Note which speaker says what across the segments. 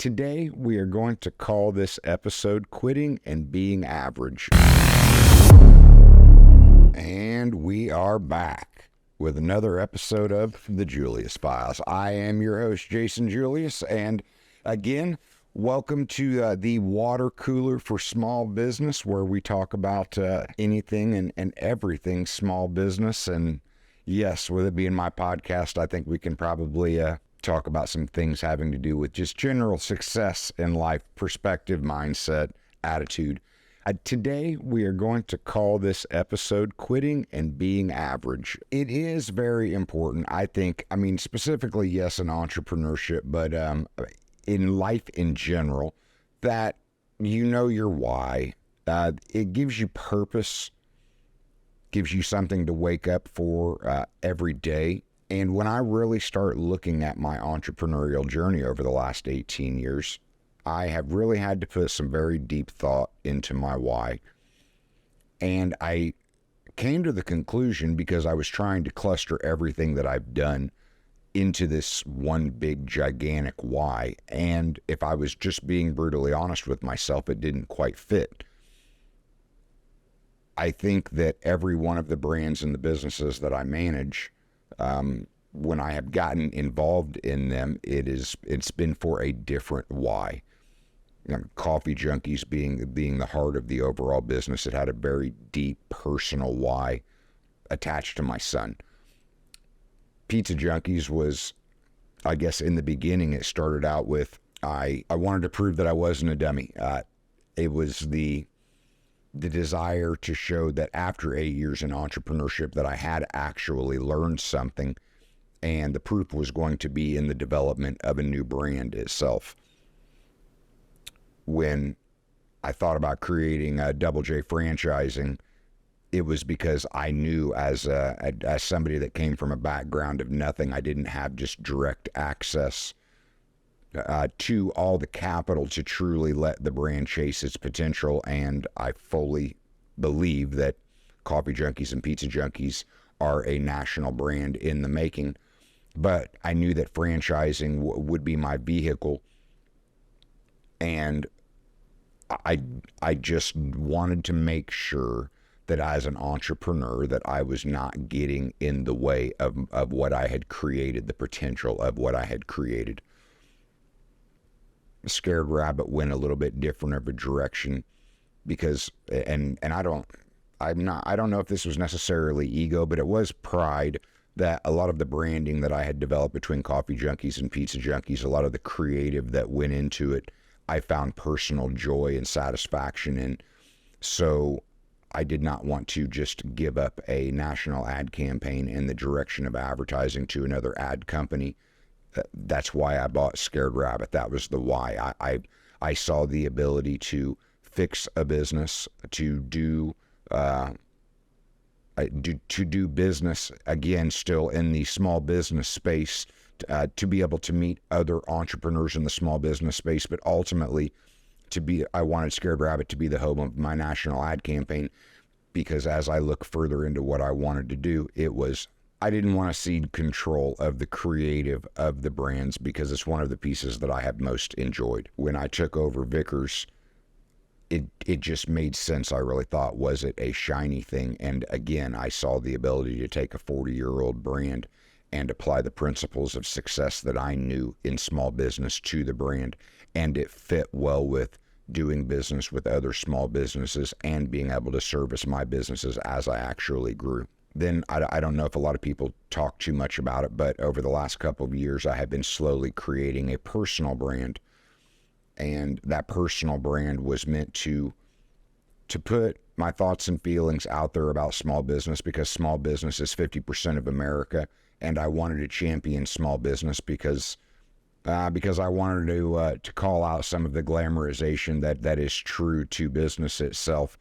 Speaker 1: Today, we are going to call this episode Quitting and Being Average. And we are back with another episode of the Julius Files. I am your host, Jasan Julius, and again, welcome to the water cooler for small business, where we talk about anything and everything small business. And yes, with it being my podcast, I think we can probably talk about some things having to do with just general success in life, perspective, mindset, attitude. Today, we are going to call this episode Quitting and Being Average. It is very important, I think, specifically, yes, in entrepreneurship, but in life in general, that you know your why. It gives you purpose, gives you something to wake up for every day. And when I really start looking at my entrepreneurial journey over the last 18 years, I have really had to put some very deep thought into my why. And I came to the conclusion, because I was trying to cluster everything that I've done into this one big gigantic why. And if I was just being brutally honest with myself, it didn't quite fit. I think that every one of the brands and the businesses that I manage, when I have gotten involved in them, it's been for a different why. Coffee Junkies being the heart of the overall business, it had a very deep personal why attached to my son. Pizza Junkies was, I guess, in the beginning, it started out with I wanted to prove that I wasn't a dummy. It was the desire to show that after 8 years in entrepreneurship that I had actually learned something, and the proof was going to be in the development of a new brand itself. When I thought about creating a Double J franchising, it was because I knew as somebody that came from a background of nothing, I didn't have just direct access to all the capital to truly let the brand chase its potential. And I fully believe that Coffee Junkies and Pizza Junkies are a national brand in the making. But I knew that franchising would be my vehicle. And I just wanted to make sure that as an entrepreneur that I was not getting in the way of what I had created, the potential of what I had created. Scared Rabbit went a little bit different of a direction because, and I don't know if this was necessarily ego, but it was pride that a lot of the branding that I had developed between Coffee Junkies and Pizza Junkies, a lot of the creative that went into it, I found personal joy and satisfaction in. So I did not want to just give up a national ad campaign in the direction of advertising to another ad company. That's why I bought Scared Rabbit. That was the why. I saw the ability to fix a business, to do business, again, still in the small business space, to be able to meet other entrepreneurs in the small business space, but ultimately I wanted Scared Rabbit to be the home of my national ad campaign, because as I look further into what I wanted to do, I didn't want to cede control of the creative of the brands, because it's one of the pieces that I have most enjoyed. When I took over Vickers, it just made sense. I really thought, was it a shiny thing? And again, I saw the ability to take a 40-year-old brand and apply the principles of success that I knew in small business to the brand. And it fit well with doing business with other small businesses and being able to service my businesses as I actually grew. Then I don't know if a lot of people talk too much about it, but over the last couple of years, I have been slowly creating a personal brand. And that personal brand was meant to put my thoughts and feelings out there about small business, because small business is 50% of America. And I wanted to champion small business because I wanted to call out some of the glamorization that is true to business itself.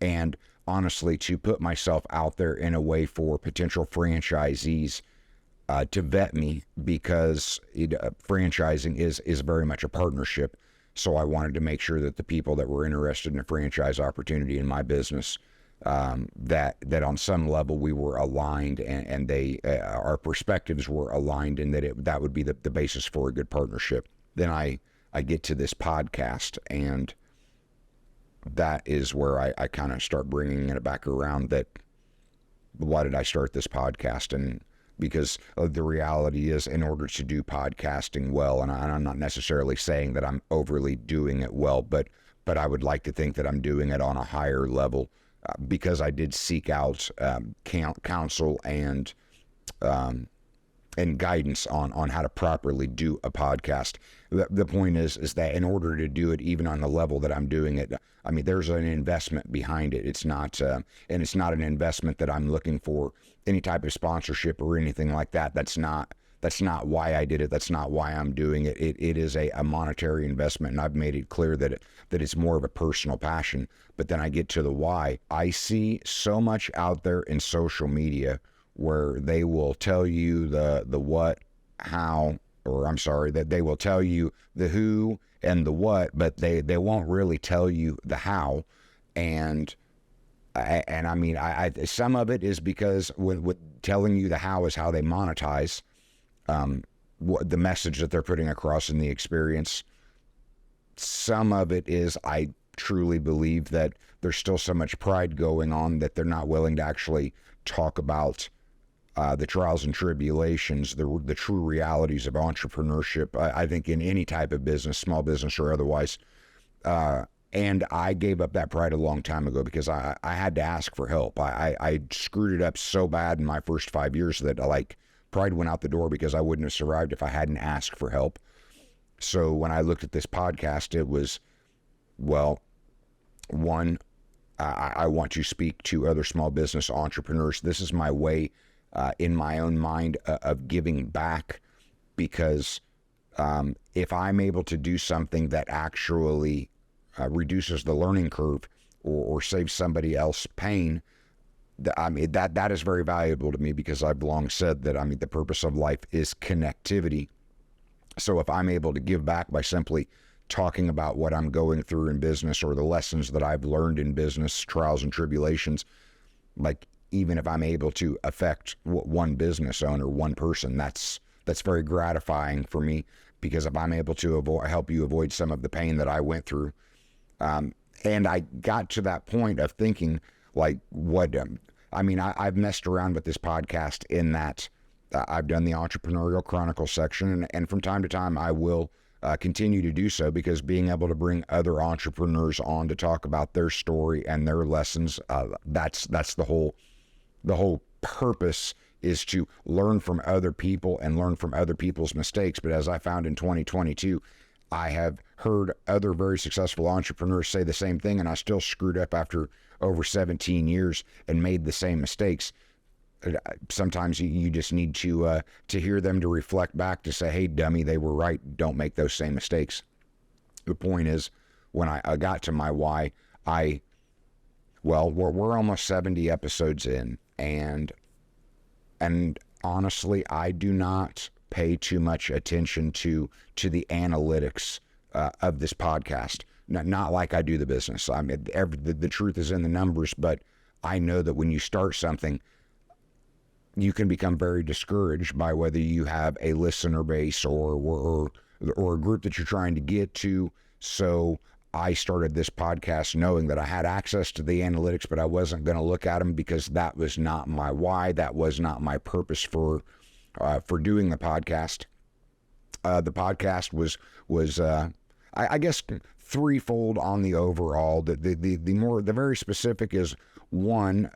Speaker 1: And honestly, to put myself out there in a way for potential franchisees to vet me, because franchising is very much a partnership. So I wanted to make sure that the people that were interested in a franchise opportunity in my business, that on some level we were aligned, and our perspectives were aligned, and that would be the basis for a good partnership. Then I I get to this podcast, and that is where I kind of start bringing it back around that why did I start this podcast? And because the reality is, in order to do podcasting well, and I'm not necessarily saying that I'm overly doing it well, but I would like to think that I'm doing it on a higher level, because I did seek out counsel and guidance on how to properly do a podcast. The point is that in order to do it, even on the level that I'm doing it, I mean, there's an investment behind it. It's not, and it's not an investment that I'm looking for any type of sponsorship or anything like that. That's not why I did it. That's not why I'm doing it. It is a monetary investment, and I've made it clear that it's more of a personal passion. But then I get to the why. I see so much out there in social media where they will tell you the what, how, or I'm sorry, that they will tell you the who and the what, but they won't really tell you the how. And I mean, some of it is because with telling you the how is how they monetize the message that they're putting across in the experience. Some of it is, I truly believe that there's still so much pride going on that they're not willing to actually talk about the trials and tribulations, the true realities of entrepreneurship. I think in any type of business, small business or otherwise. And I gave up that pride a long time ago because I had to ask for help. I screwed it up so bad in my first 5 years that pride went out the door because I wouldn't have survived if I hadn't asked for help. So when I looked at this podcast, it was, well, one, I want to speak to other small business entrepreneurs. This is my way in my own mind of giving back, because if I'm able to do something that actually reduces the learning curve or saves somebody else pain, I mean, that is very valuable to me, because I've long said that, I mean, the purpose of life is connectivity. So if I'm able to give back by simply talking about what I'm going through in business or the lessons that I've learned in business, trials and tribulations, like even if I'm able to affect one business owner, one person, that's very gratifying for me, because if I'm able to help you avoid some of the pain that I went through. And I got to that point of thinking, like, what, I mean, I've messed around with this podcast in that I've done the Entrepreneurial Chronicle section, and from time to time I will continue to do so, because being able to bring other entrepreneurs on to talk about their story and their lessons, that's the whole purpose, is to learn from other people and learn from other people's mistakes. But as I found in 2022, I have heard other very successful entrepreneurs say the same thing, and I still screwed up after over 17 years and made the same mistakes. Sometimes you just need to hear them to reflect back, to say, hey, dummy, they were right. Don't make those same mistakes. The point is, when I got to my why, we're almost 70 episodes in, and honestly, I do not pay too much attention to the analytics of this podcast. Not like I do the business. I mean, the truth is in the numbers, but I know that when you start something, you can become very discouraged by whether you have a listener base or a group that you're trying to get to. So I started this podcast knowing that I had access to the analytics, but I wasn't going to look at them, because that was not my why. That was not my purpose for doing the podcast. The podcast was I guess threefold on the overall. The very specific is, one,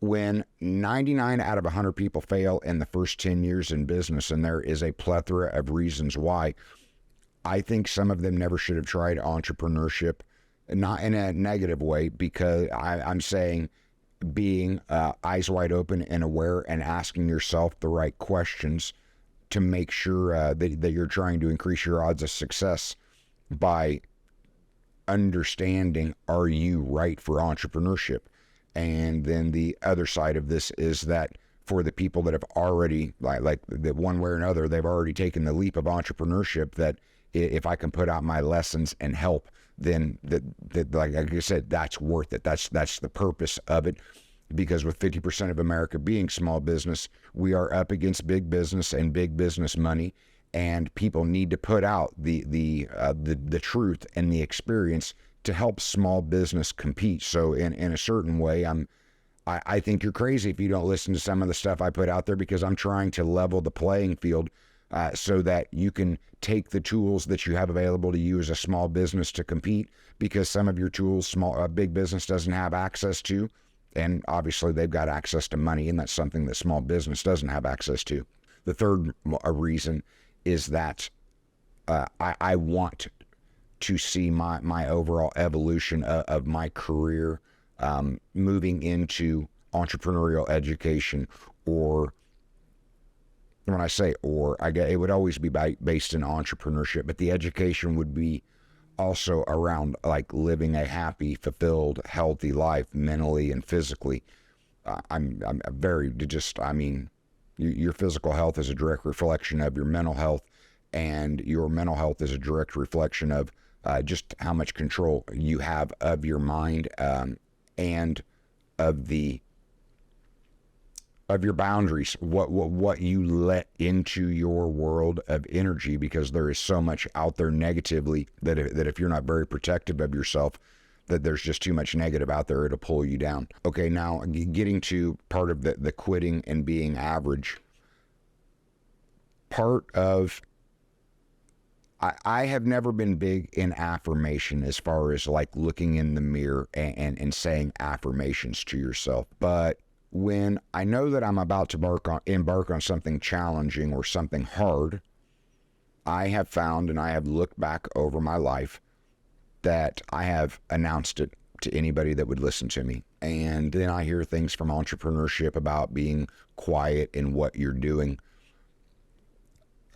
Speaker 1: when 99 out of 100 people fail in the first 10 years in business, and there is a plethora of reasons why, I think some of them never should have tried entrepreneurship, not in a negative way, because I'm saying being eyes wide open and aware and asking yourself the right questions to make sure that you're trying to increase your odds of success by understanding, are you right for entrepreneurship? And then the other side of this is that for the people that have already, like that one way or another, they've already taken the leap of entrepreneurship, that if I can put out my lessons and help, then that like I said, that's worth it. That's the purpose of it. Because with 50% of America being small business, we are up against big business and big business money. and people need to put out the truth and the experience to help small business compete. So in a certain way, I think you're crazy if you don't listen to some of the stuff I put out there, because I'm trying to level the playing field so that you can take the tools that you have available to you as a small business to compete, because some of your tools big business doesn't have access to, and obviously they've got access to money, and that's something that small business doesn't have access to. The third reason is that I want to see my overall evolution of my career moving into entrepreneurial education, or when I say it would always be based in entrepreneurship, but the education would be also around like living a happy, fulfilled, healthy life mentally and physically. Your physical health is a direct reflection of your mental health, and your mental health is a direct reflection of just how much control you have of your mind and of your boundaries, what you let into your world of energy, because there is so much out there negatively that if you're not very protective of yourself, that there's just too much negative out there, it'll pull you down. Okay, now getting to part of the quitting and being average. I have never been big in affirmation as far as like looking in the mirror and saying affirmations to yourself. But when I know that I'm about to embark on something challenging or something hard, I have found, and I have looked back over my life, that I have announced it to anybody that would listen to me. And then I hear things from entrepreneurship about being quiet in what you're doing.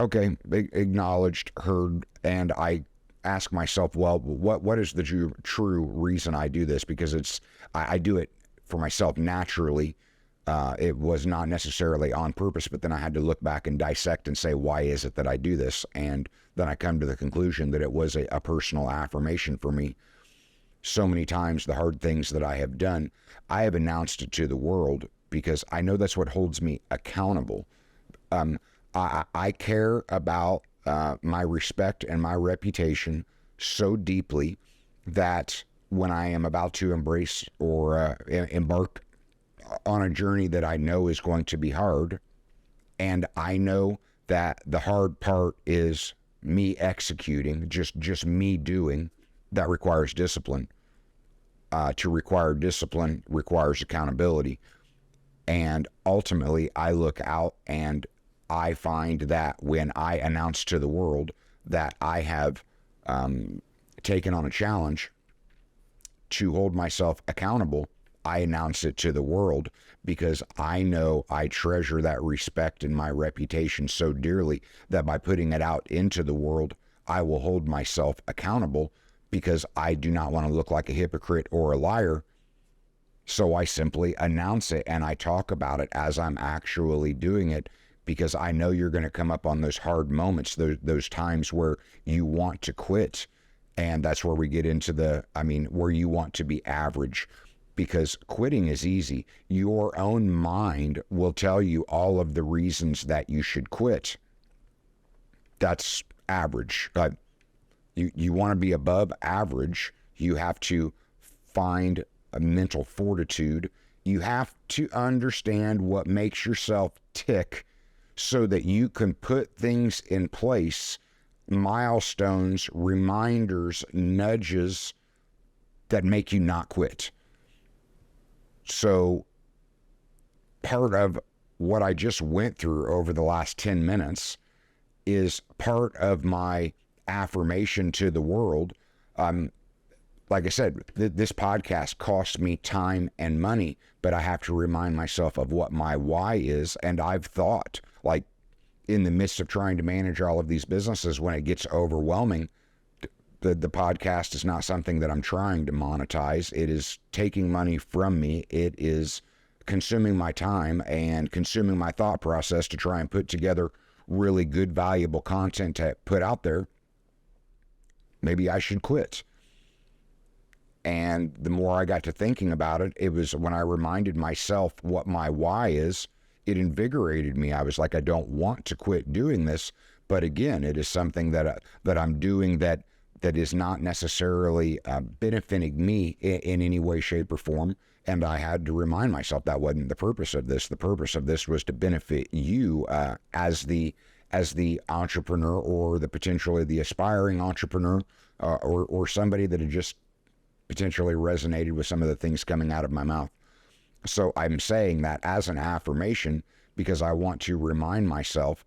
Speaker 1: Okay, acknowledged, heard, and I ask myself, well, what is the true reason I do this? Because I do it for myself naturally. It was not necessarily on purpose, but then I had to look back and dissect and say, why is it that I do this? And then I come to the conclusion that it was a personal affirmation for me. So many times the hard things that I have done, I have announced it to the world, because I know that's what holds me accountable. I care about my respect and my reputation so deeply that when I am about to embrace or embark on a journey that I know is going to be hard, and I know that the hard part is me executing, just me doing, that requires discipline. To require discipline requires accountability. And ultimately, I look out and I find that when I announce to the world that I have taken on a challenge to hold myself accountable, I announce it to the world, because I know I treasure that respect and my reputation so dearly that by putting it out into the world, I will hold myself accountable, because I do not want to look like a hypocrite or a liar. So I simply announce it and I talk about it as I'm actually doing it, because I know you're going to come up on those hard moments, those times where you want to quit. And that's where we get into where you want to be average, because quitting is easy. Your own mind will tell you all of the reasons that you should quit. That's average. You want to be above average, you have to find a mental fortitude. You have to understand what makes yourself tick so that you can put things in place, milestones, reminders, nudges that make you not quit. So part of what I just went through over the last 10 minutes is part of my affirmation to the world. Like I said, this podcast costs me time and money, but I have to remind myself of what my why is. And I've thought, like, in the midst of trying to manage all of these businesses, when it gets overwhelming, the podcast is not something that I'm trying to monetize. It is taking money from me. It is consuming my time and consuming my thought process to try and put together really good, valuable content to put out there. Maybe I should quit. And the more I got to thinking about it, it was when I reminded myself what my why is, it invigorated me. I was like, I don't want to quit doing this, But again, it is something that I'm doing that is not necessarily benefiting me in any way, shape, or form. And I had to remind myself that wasn't the purpose of this. The purpose of this was to benefit you as the entrepreneur, or potentially the aspiring entrepreneur, or somebody that had just potentially resonated with some of the things coming out of my mouth. So I'm saying that as an affirmation because I want to remind myself,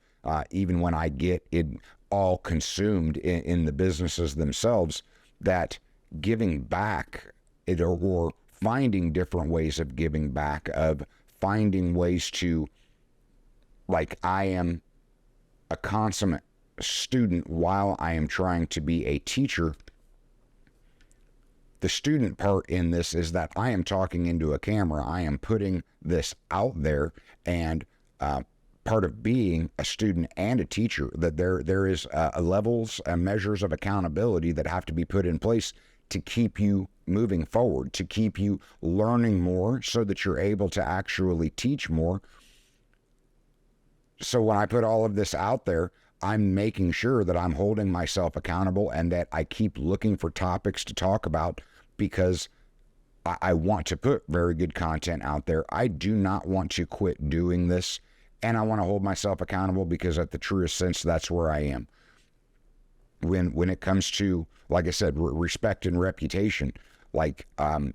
Speaker 1: even when I get it all consumed in the businesses themselves, that giving back, or finding different ways of giving back, of finding ways to, like, I am a consummate student while I am trying to be a teacher. The student part in this is that I am talking into a camera. I am putting this out there, and part of being a student and a teacher, that there is levels and measures of accountability that have to be put in place to keep you moving forward, to keep you learning more so that you're able to actually teach more. So when I put all of this out there, I'm making sure that I'm holding myself accountable and that I keep looking for topics to talk about, because I want to put very good content out there. I do not want to quit doing this, and I want to hold myself accountable, because at the truest sense, that's where I am. When it comes to, like I said, respect and reputation, like I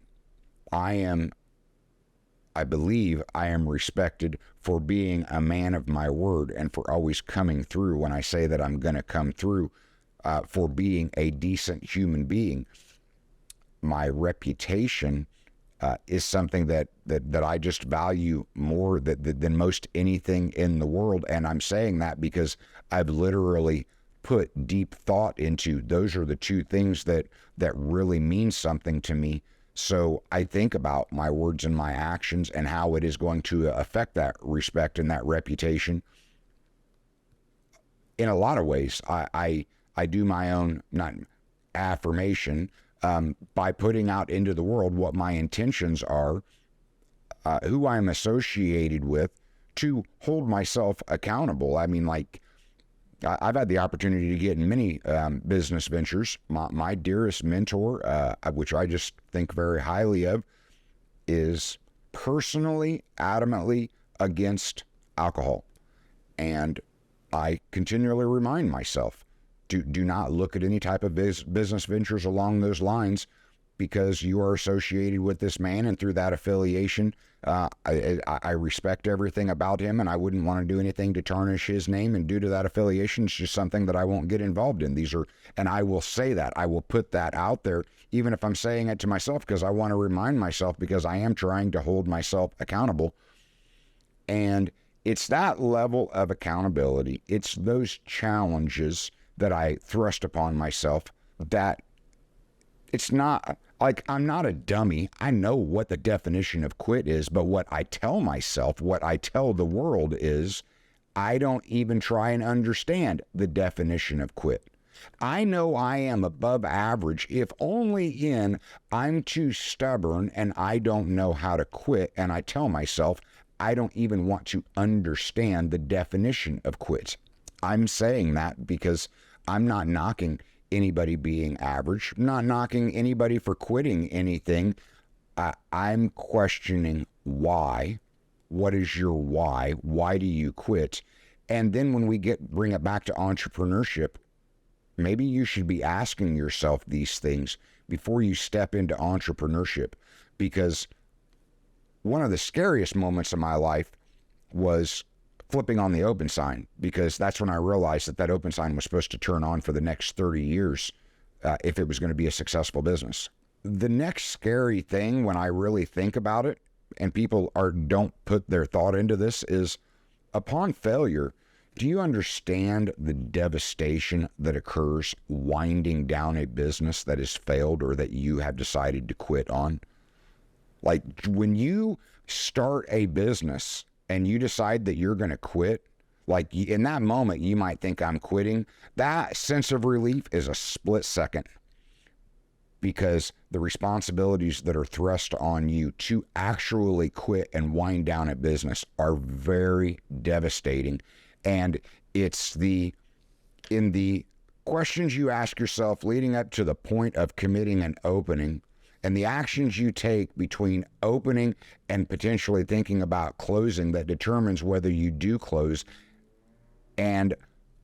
Speaker 1: believe I am respected for being a man of my word and for always coming through when I say that I'm going to come through, for being a decent human being. My reputation is something that I just value more than most anything in the world. And I'm saying that because I've literally put deep thought into, those are the two things that really mean something to me. So I think about my words and my actions and how it is going to affect that respect and that reputation. In a lot of ways, I do my own, not affirmation, by putting out into the world what my intentions are, who I'm associated with, to hold myself accountable. I mean, like, I've had the opportunity to get in many business ventures. My dearest mentor, which I just think very highly of, is personally, adamantly against alcohol. And I continually remind myself, do not look at any type of business ventures along those lines, because you are associated with this man, and through that affiliation, I respect everything about him, and I wouldn't want to do anything to tarnish his name. And due to that affiliation, it's just something that I won't get involved in. And I will say that, I will put that out there, even if I'm saying it to myself, because I want to remind myself, because I am trying to hold myself accountable. And it's that level of accountability, it's those challenges that I thrust upon myself, that it's not like I'm not a dummy. I know what the definition of quit is, but what I tell myself, what I tell the world is, I don't even try and understand the definition of quit. I know I am above average, if only in I'm too stubborn and I don't know how to quit. And I tell myself, I don't even want to understand the definition of quit. I'm saying that because I'm not knocking anybody being average, I'm not knocking anybody for quitting anything. I'm questioning why. What is your why? Why do you quit? And then when we bring it back to entrepreneurship, maybe you should be asking yourself these things before you step into entrepreneurship, because one of the scariest moments of my life was flipping on the open sign, because that's when I realized that open sign was supposed to turn on for the next 30 years if it was going to be a successful business. The next scary thing, when I really think about it, and people don't put their thought into this, is upon failure, do you understand the devastation that occurs winding down a business that has failed or that you have decided to quit on? Like, when you start a business and you decide that you're going to quit, like, in that moment, you might think I'm quitting. That sense of relief is a split second, because the responsibilities that are thrust on you to actually quit and wind down a business are very devastating. And it's the in the questions you ask yourself leading up to the point of committing an opening, and the actions you take between opening and potentially thinking about closing that determines whether you do close. And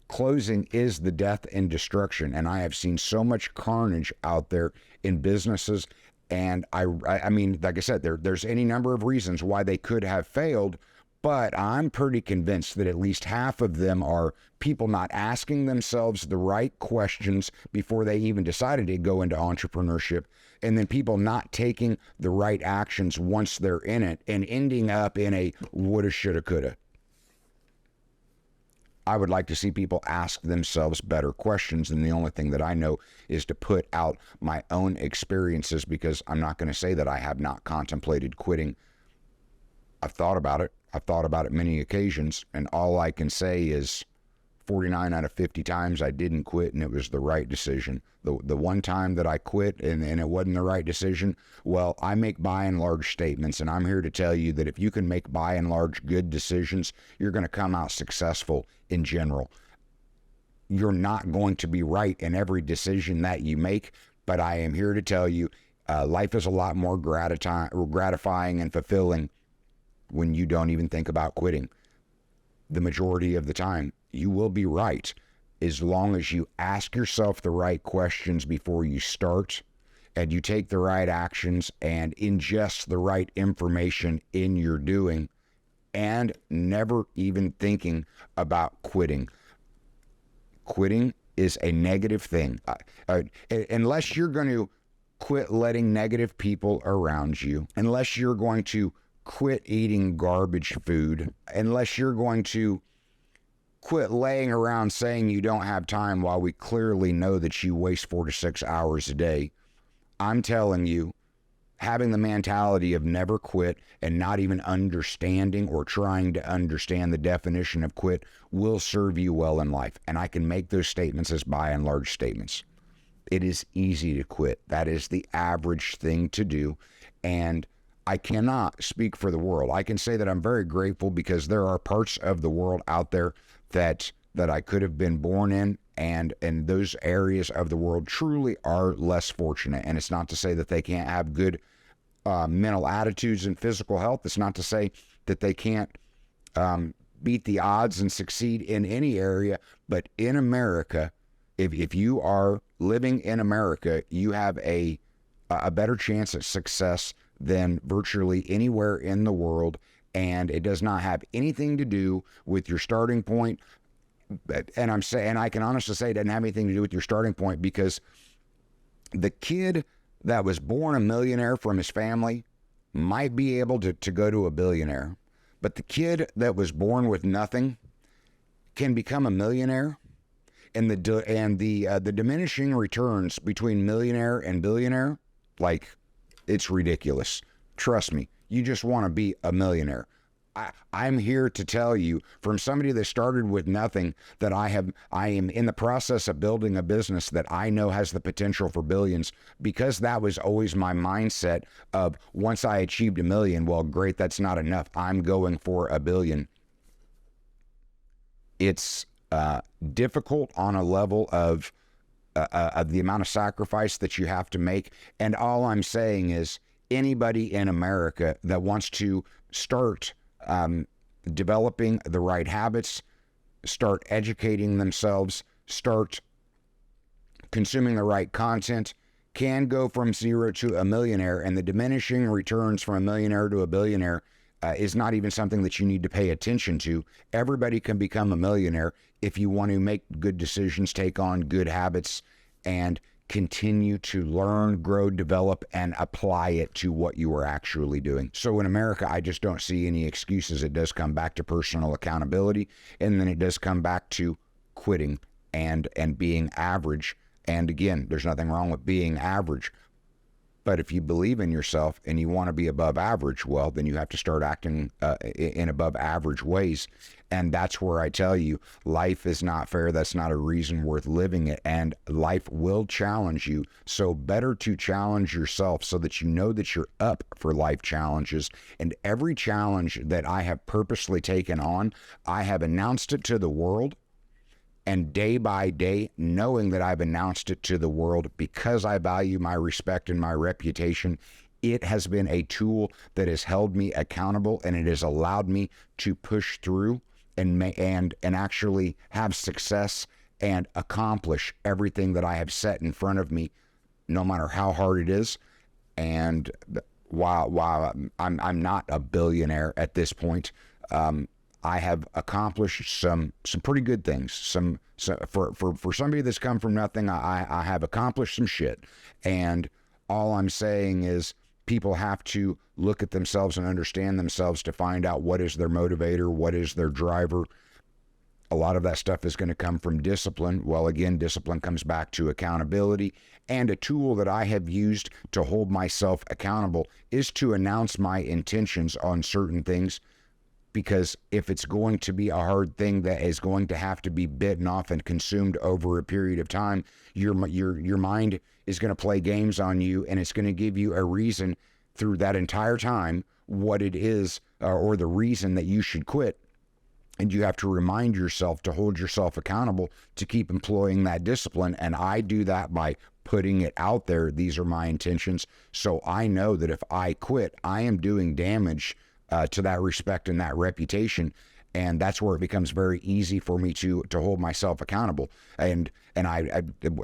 Speaker 1: closing is the death and destruction. And I have seen so much carnage out there in businesses. And I mean, like I said, there's any number of reasons why they could have failed, but I'm pretty convinced that at least half of them are people not asking themselves the right questions before they even decided to go into entrepreneurship, and then people not taking the right actions once they're in it and ending up in a woulda, shoulda, coulda. I would like to see people ask themselves better questions, and the only thing that I know is to put out my own experiences, because I'm not going to say that I have not contemplated quitting. I've thought about it. I've thought about it many occasions, and all I can say is 49 out of 50 times I didn't quit, and it was the right decision. The one time that I quit and it wasn't the right decision, well, I make by and large statements, and I'm here to tell you that if you can make by and large good decisions, you're going to come out successful in general. You're not going to be right in every decision that you make, but I am here to tell you life is a lot more gratifying and fulfilling when you don't even think about quitting. The majority of the time, you will be right as long as you ask yourself the right questions before you start, and you take the right actions and ingest the right information in your doing, and never even thinking about quitting. Quitting is a negative thing. Unless you're going to quit letting negative people around you, unless you're going to quit eating garbage food, unless you're going to quit laying around saying you don't have time while we clearly know that you waste 4 to 6 hours a day, I'm telling you, having the mentality of never quit and not even understanding or trying to understand the definition of quit will serve you well in life. And I can make those statements as by and large statements. It is easy to quit. That is the average thing to do. And I cannot speak for the world. I can say that I'm very grateful because there are parts of the world out there that I could have been born in, and those areas of the world truly are less fortunate. And it's not to say that they can't have good mental attitudes and physical health. It's not to say that they can't beat the odds and succeed in any area. But in America, if you are living in America, you have a better chance at success than virtually anywhere in the world. And it does not have anything to do with your starting point. And I can honestly say it doesn't have anything to do with your starting point, because the kid that was born a millionaire from his family might be able to go to a billionaire. But the kid that was born with nothing can become a millionaire. And the diminishing returns between millionaire and billionaire, like, it's ridiculous. Trust me, you just want to be a millionaire. I'm here to tell you, from somebody that started with nothing, that I am in the process of building a business that I know has the potential for billions, because that was always my mindset of, once I achieved $1 million, well, great, that's not enough. I'm going for $1 billion. It's difficult on a level of the amount of sacrifice that you have to make. And all I'm saying is, anybody in America that wants to start developing the right habits, start educating themselves, start consuming the right content, can go from zero to a millionaire. And the diminishing returns from a millionaire to a billionaire is not even something that you need to pay attention to. Everybody can become a millionaire if you want to make good decisions, take on good habits, and continue to learn, grow, develop, and apply it to what you are actually doing. So in America, I just don't see any excuses. It does come back to personal accountability, and then it does come back to quitting and being average. And again, there's nothing wrong with being average. But if you believe in yourself and you want to be above average, well, then you have to start acting in above average ways. And that's where I tell you, life is not fair. That's not a reason worth living it. And life will challenge you. So better to challenge yourself so that you know that you're up for life challenges. And every challenge that I have purposely taken on, I have announced it to the world. And day by day, knowing that I've announced it to the world because I value my respect and my reputation, it has been a tool that has held me accountable, and it has allowed me to push through and actually have success and accomplish everything that I have set in front of me, no matter how hard it is. And while I'm not a billionaire at this point, I have accomplished some pretty good things. For somebody that's come from nothing, I have accomplished some shit. And all I'm saying is people have to look at themselves and understand themselves to find out what is their motivator, what is their driver. A lot of that stuff is going to come from discipline. Well, again, discipline comes back to accountability. And a tool that I have used to hold myself accountable is to announce my intentions on certain things. Because if it's going to be a hard thing that is going to have to be bitten off and consumed over a period of time, your mind is going to play games on you, and it's going to give you a reason through that entire time what it is or the reason that you should quit. And you have to remind yourself to hold yourself accountable to keep employing that discipline. And I do that by putting it out there. These are my intentions. So I know that if I quit, I am doing damage to that respect and that reputation. And that's where it becomes very easy for me to hold myself accountable. And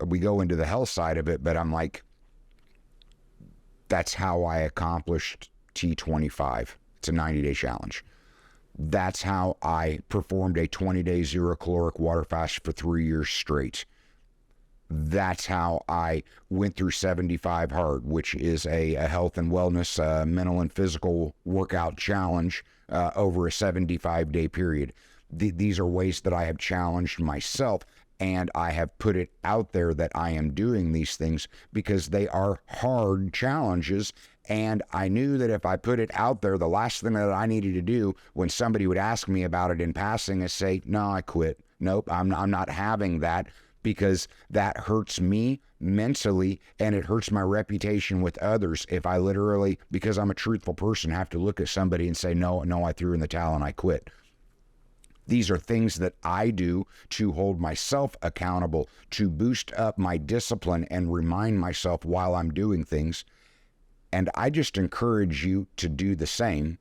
Speaker 1: we go into the health side of it, but I'm like, that's how I accomplished T25. It's a 90-day challenge. That's how I performed a 20-day zero caloric water fast for 3 years straight. That's how I went through 75 hard, which is a health and wellness, mental and physical workout challenge over a 75-day period. These are ways that I have challenged myself, and I have put it out there that I am doing these things because they are hard challenges. And I knew that if I put it out there, the last thing that I needed to do when somebody would ask me about it in passing is say, no, I quit. Nope, I'm not having that, because that hurts me mentally and it hurts my reputation with others if I literally, because I'm a truthful person, have to look at somebody and say, no, I threw in the towel and I quit. These are things that I do to hold myself accountable, to boost up my discipline and remind myself while I'm doing things. And I just encourage you to do the same,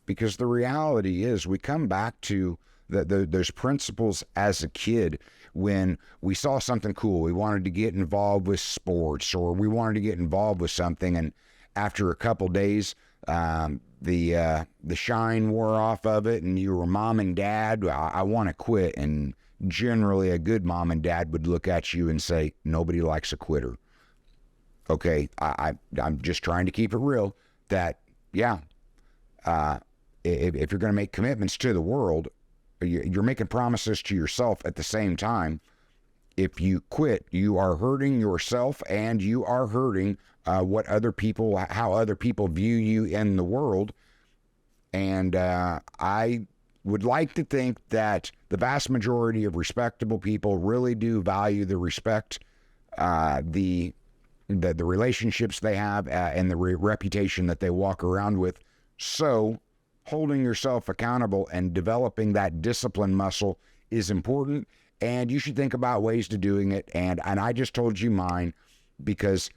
Speaker 1: because the reality is we come back to those principles as a kid when we saw something cool. We wanted to get involved with sports, or we wanted to get involved with something. And after a couple days, the shine wore off of it, and you were mom and dad, I want to quit. And generally a good mom and dad would look at you and say, nobody likes a quitter. Okay, I'm just trying to keep it real that, yeah, if you're going to make commitments to the world, you're making promises to yourself at the same time. If you quit, you are hurting yourself, and you are hurting how other people view you in the world. And I would like to think that the vast majority of respectable people really do value the respect, the relationships they have, and the reputation that they walk around with. So holding yourself accountable and developing that discipline muscle is important, and you should think about ways to doing it. And I just told you mine because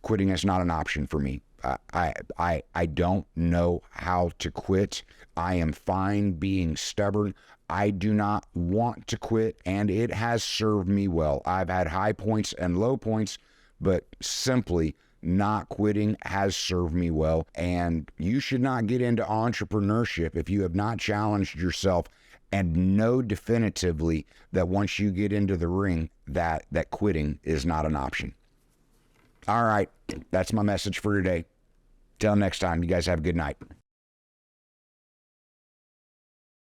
Speaker 1: quitting is not an option for me. I don't know how to quit. I am fine being stubborn. I do not want to quit, and it has served me well. I've had high points and low points, but simply not quitting has served me well. And you should not get into entrepreneurship if you have not challenged yourself and know definitively that once you get into the ring, that quitting is not an option. All right, that's my message for today. Till next time, you guys have a good night.